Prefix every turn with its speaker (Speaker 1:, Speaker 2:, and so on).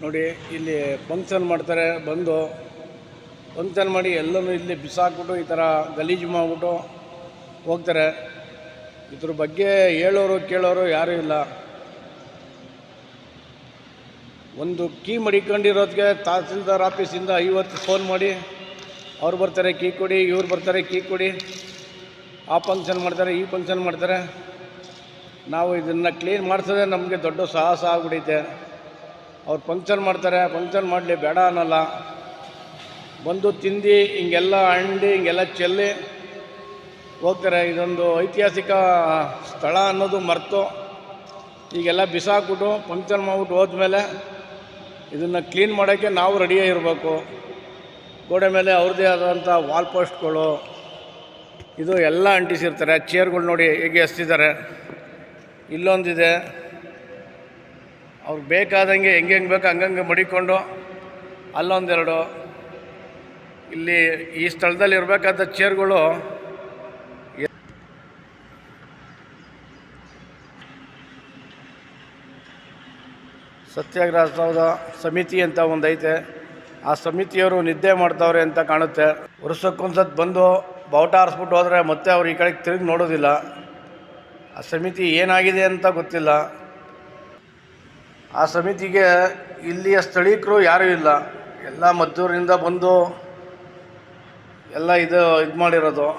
Speaker 1: ನೋಡಿ ಇಲ್ಲಿ ಫಂಕ್ಷನ್ ಮಾಡ್ತಾರೆ, ಬಂದು ಫಂಕ್ಷನ್ ಮಾಡಿ ಎಲ್ಲನೂ ಇಲ್ಲಿ ಬಿಸಾಕ್ಬಿಟ್ಟು ಈ ಥರ ಗಲೀಜು ಮಾಡಿಬಿಟ್ಟು ಹೋಗ್ತಾರೆ. ಇದ್ರ ಬಗ್ಗೆ ಹೇಳೋರು ಕೇಳೋರು ಯಾರೂ ಇಲ್ಲ. ಒಂದು ಕೀ ಮಡಿಕೊಂಡಿರೋದಕ್ಕೆ ತಹಸೀಲ್ದಾರ್ ಆಫೀಸಿಂದ 50 ಫೋನ್ ಮಾಡಿ ಅವ್ರು ಬರ್ತಾರೆ ಕೀ ಕೊಡಿ, ಇವ್ರು ಬರ್ತಾರೆ ಕೀ ಕೊಡಿ, ಆ ಫಂಕ್ಷನ್ ಮಾಡ್ತಾರೆ, ಈ ಫಂಕ್ಷನ್ ಮಾಡ್ತಾರೆ. ನಾವು ಇದನ್ನು ಕ್ಲೀನ್ ಮಾಡಿಸೋದೇ ನಮಗೆ ದೊಡ್ಡ ಸಾಹಸ ಆಗ್ಬಿಡೈತೆ. ಅವ್ರು ಫಂಕ್ಷನ್ ಮಾಡ್ತಾರೆ, ಫಂಕ್ಷನ್ ಮಾಡಲಿ ಬೇಡ ಅನ್ನಲ್ಲ. ಬಂದು ತಿಂದು ಹಿಂಗೆಲ್ಲ ಅಂಡಿ ಹಿಂಗೆಲ್ಲ ಚೆಲ್ಲಿ ಹೋಗ್ತಾರೆ. ಇದೊಂದು ಐತಿಹಾಸಿಕ ಸ್ಥಳ ಅನ್ನೋದು ಮರೆತು ಈಗೆಲ್ಲ ಬಿಸಾಕ್ಬಿಟ್ಟು ಫಂಕ್ಷನ್ ಮಾಡ್ಬಿಟ್ಟು ಹೋದ್ಮೇಲೆ ಇದನ್ನು ಕ್ಲೀನ್ ಮಾಡೋಕ್ಕೆ ನಾವು ರೆಡಿಯಾಗಿರಬೇಕು. ಗೋಡೆ ಮೇಲೆ ಅವ್ರದ್ದೇ ಆದಂಥ ವಾಲ್ ಪೋಸ್ಟ್ಗಳು ಇದು ಎಲ್ಲ ಅಂಟಿಸಿರ್ತಾರೆ. ಚೇರ್ಗಳು ನೋಡಿ ಹೇಗೆ ಎಸ್ತಿದ್ದಾರೆ. ಇಲ್ಲೊಂದಿದೆ, ಅವ್ರಿಗೆ ಬೇಕಾದಂಗೆ ಹೆಂಗೆ ಬೇಕು ಹಂಗಂಗೆ ಮಡಿಕೊಂಡು ಅಲ್ಲೊಂದೆರಡು. ಇಲ್ಲಿ ಈ ಸ್ಥಳದಲ್ಲಿ ಇರಬೇಕಾದ ಚೇರ್ಗಳು ಸತ್ಯಾಗ್ರಹ ಸೌಧ ಸಮಿತಿ ಅಂತ ಒಂದೈತೆ. ಆ ಸಮಿತಿಯವರು ನಿದ್ದೆ ಮಾಡ್ತಾವ್ರೆ ಅಂತ ಕಾಣುತ್ತೆ. ವರ್ಷಕ್ಕೊಂದ್ಸತಿ ಬಂದು ಬಾವುಟ ಹಾರಿಸ್ಬಿಟ್ಟು ಹೋದರೆ ಮತ್ತೆ ಅವ್ರು ಈ ಕಡೆಗೆ ತಿರುಗಿ ನೋಡೋದಿಲ್ಲ. ಆ ಸಮಿತಿ ಏನಾಗಿದೆ ಅಂತ ಗೊತ್ತಿಲ್ಲ. ಆ ಸಮಿತಿಗೆ ಇಲ್ಲಿಯ ಸ್ಥಳೀಕರು ಯಾರೂ ಇಲ್ಲ. ಎಲ್ಲ ಮದ್ದೂರಿನಿಂದ ಬಂದು ಎಲ್ಲ ಇದು ಮಾಡಿರೋದು.